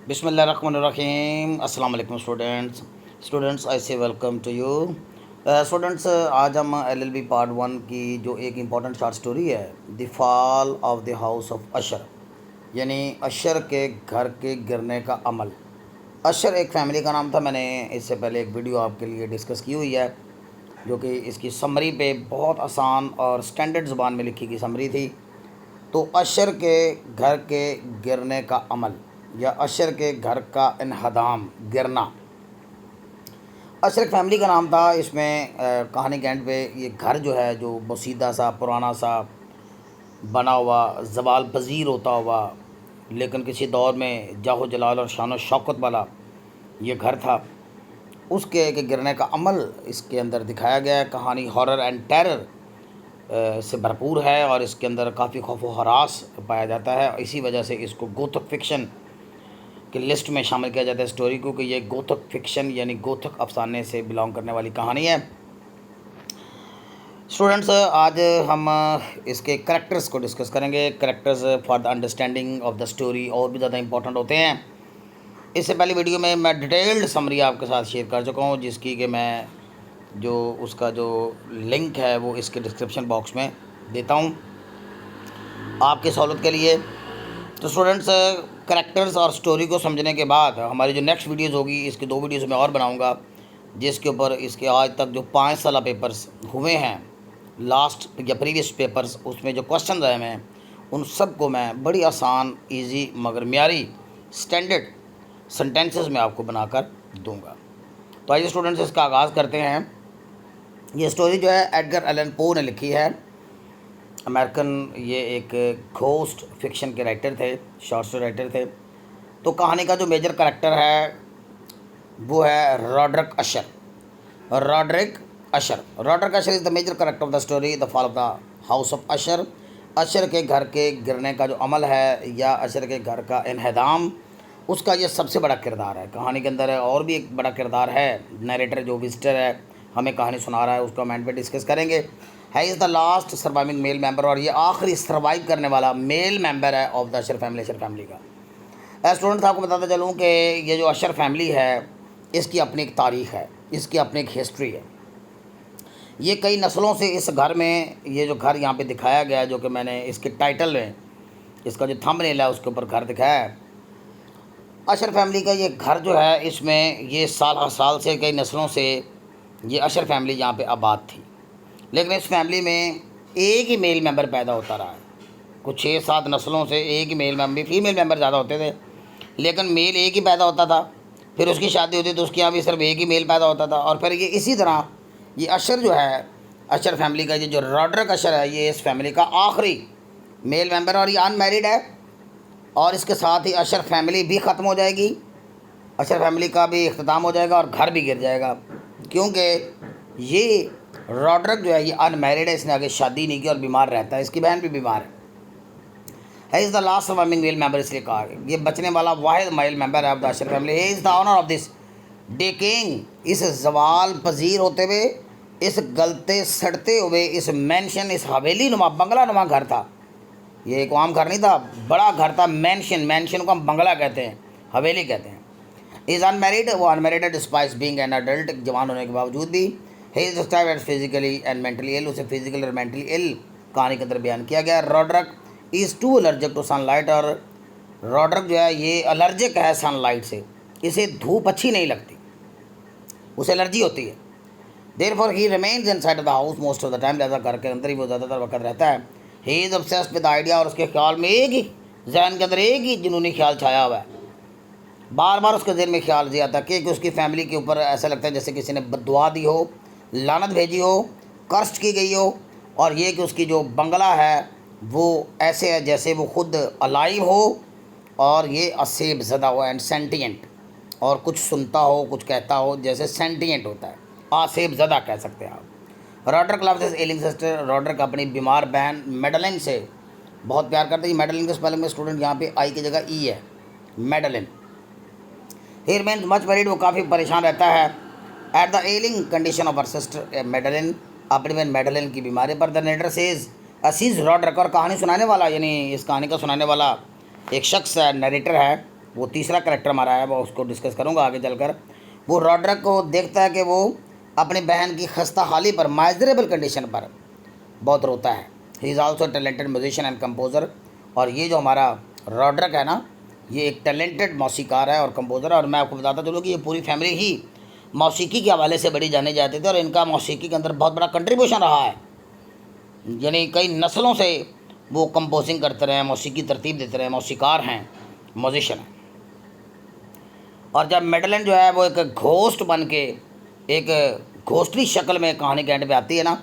बिस्मिल्लाहिर्रहमानिर्रहीम। अस्सलाम वालेकुम स्टूडेंट्स आई से वेलकम टू यू। स्टूडेंट्स, आज हम एलएलबी पार्ट 1 की जो एक इम्पॉर्टेंट शॉर्ट स्टोरी है, the fall of the house of Usher, यानी अशर के घर के गिरने का अमल। अशर एक फैमिली का नाम था। मैंने इससे पहले एक वीडियो आपके लिए डिस्कस की हुई है, जो कि इसकी समरी पे बहुत आसान और स्टैंडर्ड ज़ुबान में लिखी गई समरी थी। तो अशर के घर के गिरने का अमल या अशर के घर का इन्हदाम, गिरना। अशर एक फैमिली का नाम था। इसमें कहानी के एंड पे ये घर जो है, जो बसीदा सा पुराना सा बना हुआ, जवाल पजीर होता हुआ, लेकिन किसी दौर में जाहो जलाल और शान शौकत वाला ये घर था, उसके के गिरने का अमल इसके अंदर दिखाया गया है। कहानी हॉरर एंड टेरर से भरपूर है और इसके अंदर काफ़ी खौफ व हरास पाया जाता है। इसी वजह से इसको गोथक फिक्शन की लिस्ट में शामिल किया जाता है स्टोरी को, कि ये गोथक फिक्शन यानी गोथक अफसाने से बिलोंग करने वाली कहानी है। स्टूडेंट्स, आज हम इसके करैक्टर्स को डिस्कस करेंगे। Characters for the understanding of the story और भी ज़्यादा इंपॉर्टेंट होते हैं। इससे पहले वीडियो में मैं डिटेल्ड समरी आपके साथ शेयर कर चुका हूँ, जिसकी कि मैं जो उसका जो लिंक है वो इसके डिस्क्रिप्शन बॉक्स में देता हूँ आपकी सहूलत के लिए। तो स्टूडेंट्स, करैक्टर्स और स्टोरी को समझने के बाद हमारी जो नेक्स्ट वीडियोज़ होगी, इसकी 2 वीडियोज़ मैं और बनाऊँगा, जिसके ऊपर इसके आज तक जो 5 साल पेपर्स हुए हैं, लास्ट या प्रीवियस पेपर्स, उसमें जो क्वेश्चन आए हैं उन सब को मैं बड़ी आसान, इजी मगर म्यारी स्टैंडर्ड सेंटेंसेस में आपको बनाकर दूंगा। तो आइए स्टूडेंट्स, इसका आगाज़ करते हैं। ये स्टोरी जो है एडगर एलन पो ने लिखी है। अमेरिकन ये एक घोस्ट फिक्शन के राइटर थे, शॉर्ट स्टोरी राइटर थे। तो कहानी का जो मेजर करैक्टर है वो है Roderick Usher. Roderick Usher is the major character of the story the fall of the house of Usher. Usher के घर के गिरने का जो अमल है या अशर के घर का इन्हदाम, उसका ये सबसे बड़ा किरदार है कहानी के अंदर है। और भी एक बड़ा किरदार है, नरेटर जो विजिटर है हमें कहानी सुना रहा है, उसको हम एंड पे डिस्कस करेंगे। है is the last surviving male member, और ये आखिरी सर्वाइव करने वाला मेल मेंबर है ऑफ द अशर फैमिली का। स्टूडेंट्स, आपको बताता चलूँ कि ये जो अशर फैमिली है, इसकी अपनी एक तारीख़ है, इसकी अपनी एक हिस्ट्री है। ये कई नस्लों से इस घर में, ये जो घर यहाँ पे दिखाया गया है, जो कि मैंने इसके टाइटल में, इसका जो थंबनेल है उसके ऊपर घर दिखाया है, अशर फैमिली का ये घर जो है, इसमें ये साल हर साल से कई नस्लों से ये अशर फैमिली यहाँ पे आबाद थी। लेकिन इस फैमिली में एक ही मेल मेंबर पैदा होता रहा है। कुछ 6-7 नस्लों से एक ही मेल मेंबर, फीमेल मेंबर ज़्यादा होते थे, लेकिन मेल एक ही पैदा होता था। फिर उसकी शादी होती तो उसके यहाँ भी सिर्फ एक ही मेल पैदा होता था। और फिर ये इसी तरह ये अशर जो है, अशर फैमिली का ये जो रॉड्रिक अशर है, ये इस फैमिली का आखिरी मेल मेंबर, और ये अनमैरिड है। और इसके साथ ही अशर फैमिली भी ख़त्म हो जाएगी, अशर फैमिली का भी इख्तिताम हो जाएगा और घर भी गिर जाएगा, क्योंकि ये रॉड्रिक जो है ये अनमैरिड है, इसने आगे शादी नहीं की और बीमार रहता है, इसकी बहन भी बीमार है। Is the last surviving male member, इसलिए कहा ये बचने वाला वाहिद मेल मेंबर है of the Usher family. He is the owner of this decaying, इस जवाल पजीर होते हुए, इस गलते सड़ते हुए, इस मैंशन, इस हवेली नुमा बंगला नुमा घर था। ये एक आम घर नहीं था, बड़ा घर था। मैंशन को हम बंगला कहते हैं, हवेली कहते हैं। इज़ अनमैरिड, वो अनमैरिड है, डिस्पाइस बीइंग एन अडल्ट, जवान होने के बावजूद भी। He is described as physically and mentally ill, उसे फिजिकली और मेंटली इल कहानी के अंदर बयान किया गया। Roderick is too allergic to sunlight, और रॉड्रिक जो है ये एलर्जिक है सनलाइट से, इसे धूप अच्छी नहीं लगती, उसे एलर्जी होती है। Therefore he remains inside the house most of the time, लिहाजा घर के अंदर ही वो ज़्यादातर वक्त रहता है। He is obsessed with idea, और उसके ख्याल में एक ही, जहन के अंदर एक ही जुनूनी ख्याल छाया हुआ है। बार बार उसके जहन में ख्याल ये आता है कि उसकी फैमिली के ऊपर ऐसा लगता है जैसे किसी ने बद्दुआ दी हो, लानत भेजी हो, कर्स्ट की गई हो। और ये कि उसकी जो बंगला है वो ऐसे है जैसे वो खुद अलाइव हो, और ये असेब ज़दा हो एंड सेंटिएंट, और कुछ सुनता हो, कुछ कहता हो, जैसे सेंटिएंट होता है, आसेब ज़दा कह सकते हैं आप। Roderick loves his ailing sister, Roderick अपनी बीमार बहन मेडलिन से बहुत प्यार करते हैं। मेडलिन के स्पेलिंग में स्टूडेंट यहाँ पे आई की जगह ई है, Madeline. He remains much worried, वो काफ़ी परेशान रहता है। At the ailing condition of her sister Madeline, अपनी बहन मेडलिन की बीमारी पर। द नेटर सेज असीज रॉड्रिक, और कहानी सुनाने वाला यानी इस कहानी का सुनाने वाला एक शख्स है, नरेटर है, वो तीसरा करेक्टर हमारा है, वो उसको डिस्कस करूँगा आगे चलकर। वो रॉड्रिक को देखता है कि वो अपनी बहन की खस्ता हाली पर, माइजरेबल कंडीशन पर बहुत रोता है। He is also talented musician and composer. और ये जो हमारा रॉड्रिक है ना, ये एक टैलेंटेड मौसीकार है और कंपोज़र है। और मैं आपको बताता चलूँ कि ये पूरी फैमिली ही मौसीकी के हवाले से बड़ी जाने जाते थे और इनका मौसीकी के अंदर बहुत बड़ा कंट्रीब्यूशन रहा है। यानी कई नस्लों से वो कंपोजिंग करते रहे, मौसीकी तरतीब देते रहे, मौसीकार हैं, म्यूजिशियन हैं। और जब मेडलिन जो है वो एक घोस्ट बन के, एक घोस्टली शक्ल में कहानी के एंड पे आती है ना,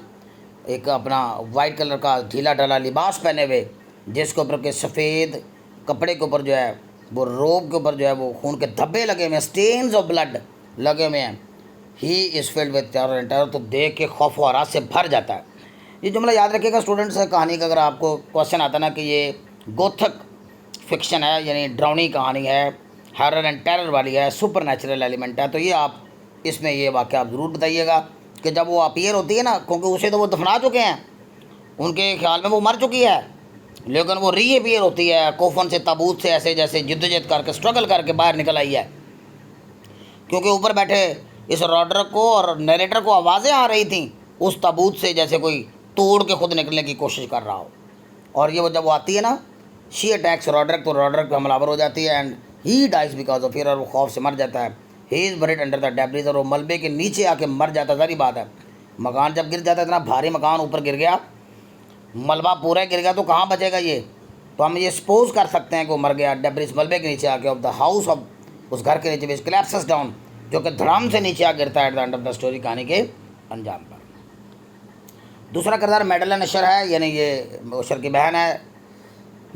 एक अपना वाइट कलर का ढीला ढाला लिबास पहने हुए, जिसके ऊपर के सफ़ेद कपड़े के ऊपर जो है वो रोब के ऊपर जो है वो खून के धब्बे लगे हुए हैं, स्टेन्स ऑफ ब्लड लगे हुए हैं। He is filled with terror and terror, तो देख के खौफ व हरास से भर जाता है। ये जुमला याद रखिएगा स्टूडेंट्स, कहानी का अगर आपको क्वेश्चन आता ना कि ये गोथक फिक्शन है, यानी ड्राउनी कहानी है, हॉरर एंड टेरर वाली है, सुपर नेचुरल एलिमेंट है, तो ये आप इसमें ये वाक़या आप ज़रूर बताइएगा कि जब वो अपीयर होती है ना, क्योंकि उसे तो वो दफना चुके हैं, उनके ख्याल में वो मर चुकी है, लेकिन वो रीअपीयर होती है कोफन से, ताबूत से, ऐसे जैसे जिद्दोजहद करके स्ट्रगल करके बाहर निकल आई है। क्योंकि ऊपर बैठे इस रॉड्रिक को और नरेटर को आवाज़ें आ रही थी उस ताबूत से, जैसे कोई तोड़ के खुद निकलने की कोशिश कर रहा हो। और ये वो जब वो आती है ना, शी अटैक्स रॉड्रिक, तो रॉड्रिक पर हमलावर हो जाती है and he dies because of fear, और वो खौफ से मर जाता है। He is buried under the debris, और वो मलबे के नीचे आके मर जाता। सारी बात है, मकान जब गिर जाता है, इतना भारी मकान ऊपर गिर गया, मलबा पूरा गिर गया, तो कहाँ बचेगा ये। तो हम ये सपोज कर सकते हैं कि वो मर गया डेब्रिज मलबे के नीचे आके, ऑफ द हाउस ऑफ, उस घर के नीचे, विच कोलैप्सेस डाउन, जो कि धड़ाम से नीचे आ गिरता है at the end of the story, कहानी के अंजाम पर। दूसरा किरदार मेडलिन अशर है, यानी ये अशर की बहन है।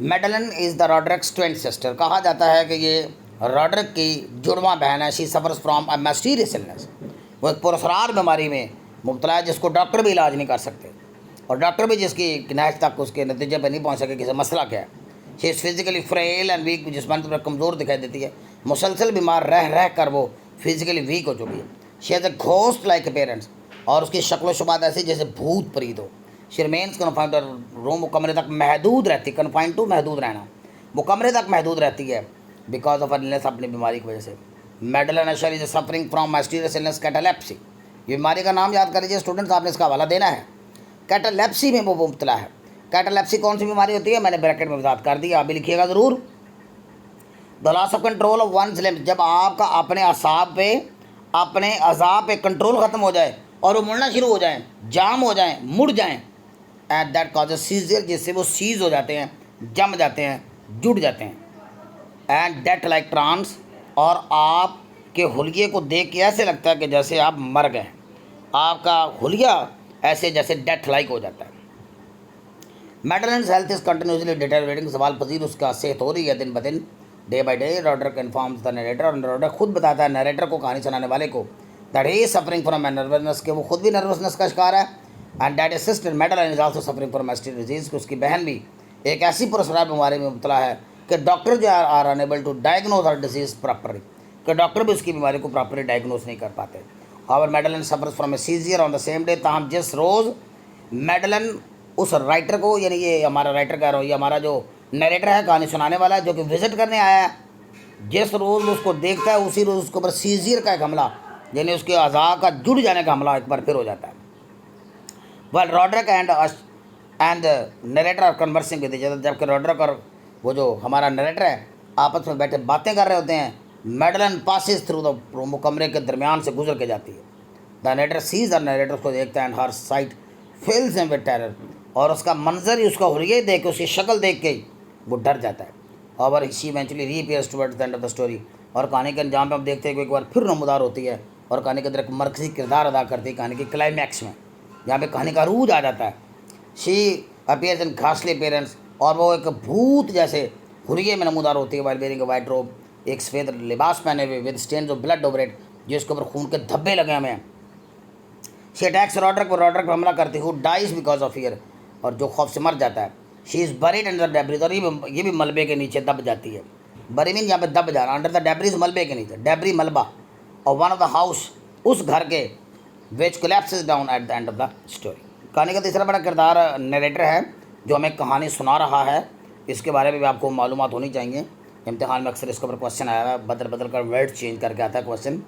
Madeline is the Roderick's twin sister. कहा जाता है कि ये रॉड्रिक की जुड़वां बहन है। She suffers from a mysterious illness, वो एक पुरस्कार बीमारी में मुब्तला है जिसको डॉक्टर भी इलाज नहीं कर सकते, और डॉक्टर भी जिसकी नहज तक उसके नतीजे पर नहीं पहुंच सके कि मसला क्या है। She is physically frail and weak, जिसमानी तौर पर कमज़ोर दिखाई देती है, मुसलसल बीमार रह रह कर वो फिज़िकली वीक हो चुकी है। She has a ghost like appearance, और उसकी शक्ल शुबात ऐसी जैसे भूत प्रीत हो। She remains confined to room, वो कमरे तक महदूद रहती, कन्फाइंड टू महदूद रहना, वो कमरे तक महदूद रहती है बिकॉज ऑफ इलनेस, अपनी बीमारी की वजह से। Madeline Usher is suffering from mysterious illness catalepsy. ये बीमारी का नाम याद कर लीजिए स्टूडेंट्स, आपने इसका हवाला देना है। कैटालेप्सी में वो मुब्तला है। कैटालेप्सी कौन सी बीमारी होती है, मैंने ब्रैकेट में वजाहत कर दी, आप भी लिखिएगा ज़रूर। The loss of control of one's limbs, जब आपका अपने असाब पे, अपने अज़ाब पे कंट्रोल ख़त्म हो जाए और वो मुड़ना शुरू हो जाएं, जाम हो जाएं, मुड़ जाएं, एट दैट कॉजेज सीजर, जिससे वो सीज हो जाते हैं, जम जाते हैं, जुड़ जाते हैं। एंड डेट लाइक ट्रांस, और आपके हुलिये को देख के ऐसे लगता है कि जैसे आप मर गए, आपका हुलिया ऐसे जैसे डेथ लाइक हो जाता है। मेडलिन्स हेल्थ इज़ कंटिन्यूसली डिटेरियोरेटिंग, सवाल पजीर उसका सेहत हो रही है दिन ब दिन, day by day. Roderick informs the narrator, और रॉड्रिक खुद बताता है नरेटर को, कहानी सुनाने वाले को, that he is suffering from nervousness, के वो खुद भी नर्वसनेस का शिकार है। And that sister Madeline is also suffering from mysterious disease, कि उसकी बहन भी एक ऐसी पुरस्कार बीमारी में मुब्तला है कि डॉक्टर जो are unable to diagnose her disease properly, कि डॉक्टर भी उसकी बीमारी को प्रॉपरली डायग्नोज नहीं कर पाते। However Madeline suffers from a seizure on the same day, ताहम जिस रोज़ मेडलिन उस राइटर को, यानी ये हमारा राइटर कह रहा हूँ, ये हमारा जो नरेटर है, कहानी सुनाने वाला है, जो कि विज़िट करने आया है, जिस रोज़ उसको देखता है उसी रोज़ उसके ऊपर सीजियर का एक हमला, यानी उसके अज़ा का जुड़ जाने का हमला एक बार फिर हो जाता है। Well Roderick and narrator are conversing with each other, जबकि रॉड्रिक और वो जो हमारा नरेटर है आपस में बैठे बातें कर रहे होते हैं। Madeline passes through the room, वो कमरे के दरमियान से गुजर के जाती है। द नरेटर सीज, और नरेटर उसको देखता है, and her sight fills him with terror, और उसका मंजर ही, उसका हुलिया देख के, उसकी शक्ल देख के वो डर जाता है। और she eventually reappears towards the end of the story, और कहानी के अंजाम में हम देखते हैं कि एक बार फिर नमदार होती है और कहानी के अंदर एक मरकजी किरदार अदा करती है, कहानी के क्लाइमैक्स में, जहाँ पे कहानी का रूज आ जाता है। शी अपीयर्स इन घासली अपीयरेंस, और वो एक भूत जैसे हुलिये में नमूदार होती है, वाइल वेयरिंग अ वाइट रोब, एक सफ़ेद लिबास पहने हुए, with stains of blood over it, जिसके ऊपर खून के धब्बे लगे हुए हैं। शी अटैक्स रॉड्रिक, वो रॉड्रिक पर हमला करती है, who dies because of fear, और जो खौफ से मर जाता है। She is buried under the debris, और ये भी मलबे के नीचे दब जाती है। बरी मीन यहाँ पे दब जाना, अंडर द डेब्रिज मलबे के नीचे, डेब्री मलबा, और वन ऑफ द हाउस, उस घर के, which collapses down at the end of the story. कहानी का तीसरा बड़ा किरदार नरेटर है, जो हमें कहानी सुना रहा है, इसके बारे में भी आपको मालूमात होनी चाहिए। इम्तिहान में अक्सर इसके ऊपर क्वेश्चन आया है, बदल बदल कर वर्ड चेंज करके आता है क्वेश्चन।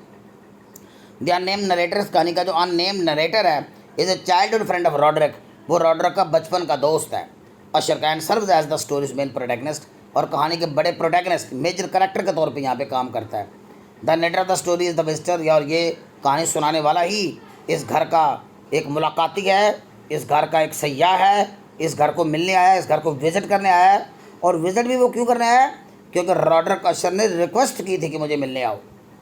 द अननेम्ड नरेटर, इस कहानी का जो अननेम्ड नरेटर है is a childhood friend of Roderick, वो रॉड्रिक का बचपन का दोस्त है। Usher can serve as the story's main protagonist, और कहानी के बड़े प्रोटैगनिस्ट मेजर करेक्टर के तौर पे यहाँ पे काम करता है। The narrator of the story is the visitor, और ये कहानी सुनाने वाला ही इस घर का एक मुलाकाती है, इस घर का एक सयाह है, इस घर को मिलने आया है, इस घर को विज़िट करने आया है। और विज़िट भी वो क्यों करने आया है? क्योंकि रॉड्रिक अशर ने रिक्वेस्ट की थी कि मुझे मिलने आओ।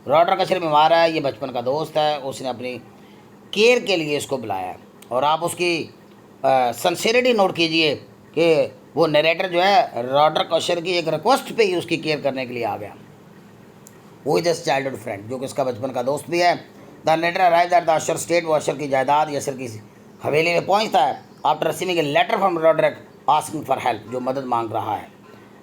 रॉड्रिक अशर बीमार है, ये बचपन का दोस्त है, उसने अपनी केयर के लिए इसको बुलाया है। और आप उसकी सिंसियरिटी नोट कीजिए कि वो नरेटर जो है रॉड्रिक अशर की एक रिक्वेस्ट पे ही उसकी केयर करने के लिए आ गया। वो इज दिस चाइल्डहुड फ्रेंड, जो कि इसका बचपन का दोस्त भी है। The narrator arrived at the Usher estate, वो अशर की जायदाद या अशर की हवेली में पहुंचता है after receiving a letter from Roderick asking for help, जो मदद मांग रहा है।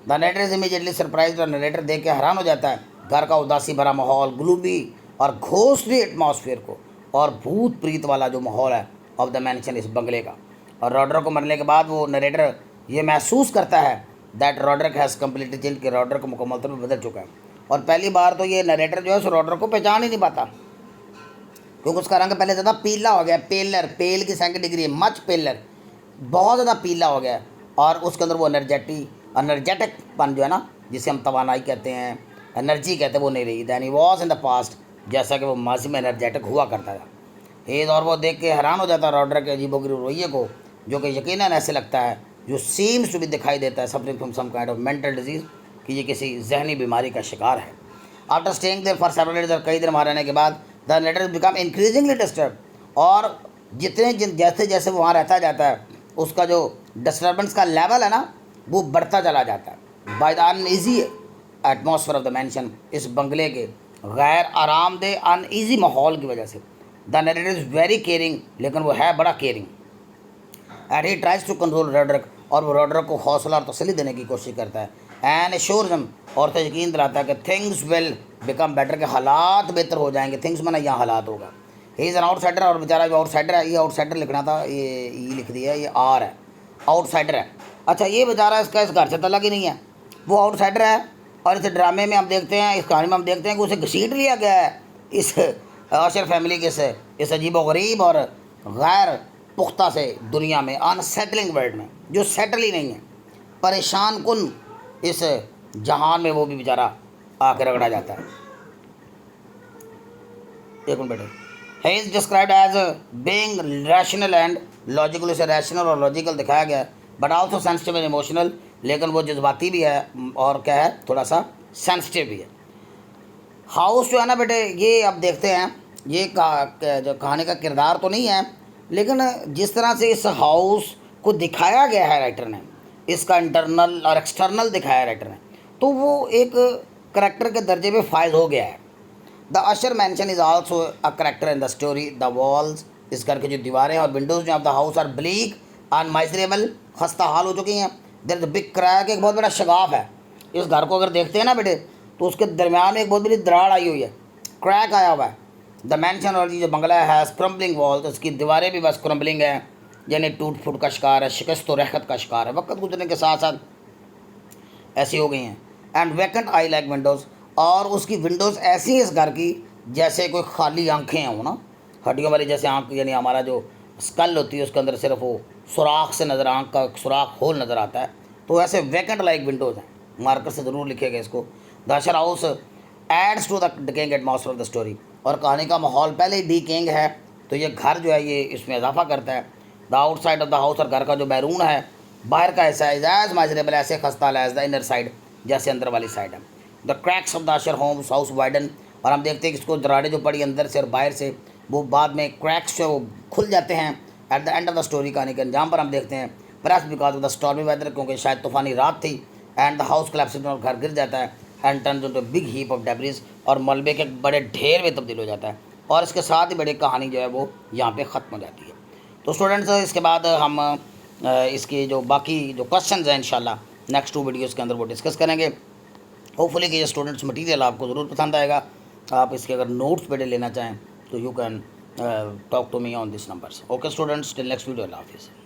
The narrator is immediately surprise, और नरेटर देख के हैरान हो जाता है घर का उदासी भरा माहौल, ग्लूमी और घोस्टली एटमॉस्फेयर को, और भूत प्रीत वाला जो माहौल है ऑफ द मैंशन, इस बंगले का। और रॉड्रिक को मरने के बाद वो नरेटर ये महसूस करता है that Rodrick has completely change, कि रॉड्रिक को मुकम्मल तौर पर बदल चुका है। और पहली बार तो ये नरेटर जो है उस रॉड्रिक को पहचान ही नहीं पाता, क्योंकि उसका रंग पहले ज़्यादा पीला हो गया, पेलर, पेल की सेकंड डिग्री है, मच पेलर, बहुत ज़्यादा पीला हो गया। और उसके अंदर वो एनर्जेटिकपन जो है ना, जिसे हम तवानाई कहते हैं, एनर्जी कहते हैं, वो नहीं रही। Than he was in the past, जैसा कि वो माजी में एनर्जेटिक हुआ करता था। हेज, और वो देख के हैरान हो जाता है रॉड्रिक के अजीबोगरीब रवैये को, जो कि यकीनन ऐसे लगता है, जो सीम्स टू भी दिखाई देता है suffering from some kind of mental disease, कि ये किसी जहनी बीमारी का शिकार है। After staying there for several days, और कई दिन वहाँ रहने के बाद the narrator become increasingly disturb, और जैसे जैसे वो वहाँ रहता जाता है उसका जो डिस्टर्बेंस का लेवल है ना वो बढ़ता चला जाता है। By the uneasy atmosphere of the mention, इस बंगले के गैर आरामदेह अनईजी माहौल की वजह से। The narrator is very caring, लेकिन वो है बड़ा caring. And he tries to control Roderick, और वो रॉड्रिक को हौसला और तसल्ली देने की कोशिश करता है। एंड एश्योर्स हिम, और तो यकीन दिलाता है कि थिंग्स विल बिकम बेटर, के हालात बेहतर हो जाएंगे। थिंग्स माना यहाँ हालात होगा। ही इज़ एन आउटसाइडर, और बेचारा जो आउटसाइडर है, ये आउटसाइडर लिखना था, ये लिख दिया, ये आर है, आउटसाइडर है। अच्छा, ये बेचारा इसका इस घर से तो अलग ही नहीं है, वो आउटसाइडर है। और इस ड्रामे में हम देखते हैं, इस कहानी में हम देखते हैं कि उसे घसीट लिया गया है इस अशर फैमिली के से, इस अजीबोगरीब और गैर पुख्ता से दुनिया में, अनसेटलिंग वर्ल्ड में, जो सेटल ही नहीं है, परेशान कुन इस जहान में वो भी बेचारा आकर रगड़ा जाता है। एक मिनट बेटे, he is described as being rational and logical, इसे रैशनल और लॉजिकल दिखाया गया, but also sensitive and emotional, लेकिन वो जज्बाती भी है और क्या है, थोड़ा सा सेंसिटिव भी है। हाउस जो है ना बेटे, ये अब देखते हैं, ये जो कहानी का किरदार तो नहीं है, लेकिन जिस तरह से इस हाउस को दिखाया गया है राइटर ने, इसका इंटरनल और एक्सटर्नल दिखाया है राइटर ने, तो वो एक करेक्टर के दर्जे में फायद हो गया है। The Usher mansion is also a character in the story. The walls, इस घर की जो दीवारें और विंडोज़ जो of the house are bleak and miserable, खस्ता हाल हो चुकी हैं। There is a big crack, एक बहुत बड़ा शगाफ है। इस घर को अगर देखते हैं ना बेटे, तो उसके दरमियान में एक बहुत बड़ी दरार आई हुई है, क्रैक आया हुआ है। द मैंशन, और ये जो बंगला है, क्रम्बलिंग वॉल्स, उसकी दीवारें भी बस क्रम्बलिंग है, यानी टूट फूट का शिकार है, शिकस्त व रहकत का शिकार है, वक्त गुजरने के साथ साथ ऐसी हो गई हैं। And vacant I like Windows, और उसकी विंडोज़ ऐसी है इस घर की जैसे कोई खाली आंखें हों ना, हड्डियों वाली जैसे आँख, यानी हमारा जो स्कल होती है उसके अंदर सिर्फ वो सुराख से नज़र, आँख का सुराख होल नज़र आता है, तो ऐसे वैकेंट लाइक विंडोज़ हैं। मार्कर से ज़रूर लिखेगा इसको। The Usher house adds to the decaying atmosphere of the story, और कहानी का माहौल पहले ही डिकेइंग है, तो ये घर जो है ये इसमें इजाफा करता है। The outside of the house, और घर का जो बैरून है, बाहर का हिस्सा इज एज माइजरेबल, ऐसे खस्ता एज द इनर साइड, जैसे अंदर वाली साइड है। The cracks of the Usher homes house widen, और हम देखते हैं कि इसको दरारें जो पड़ी अंदर से और बाहर से, वो बाद में क्रैक्स जो वो खुल जाते हैं at the end of the story. कहानी के अंजाम पर हम देखते हैं perhaps because of the stormy weather, क्योंकि शायद तूफानी रात थी, एंड द हाउस कोलैप्सेस, और घर गिर जाता है, and turns into big heap of debris, और मलबे के बड़े ढेर में तब्दील हो जाता है। और इसके साथ ही बड़ी कहानी जो है वो यहाँ पे ख़त्म हो जाती है। तो स्टूडेंट्स, इसके बाद हम इसकी जो बाकी जो क्वेश्चंस हैं इंशाल्लाह नेक्स्ट 2 वीडियोज़ के अंदर वो डिस्कस करेंगे। होपफुली कि ये स्टूडेंट्स मटीरियल आपको ज़रूर पसंद आएगा। आप इसके अगर नोट्स बेटे लेना चाहें तो you can talk to me on this numbers. Okay students, till next video, अल्लाह हाफिज़।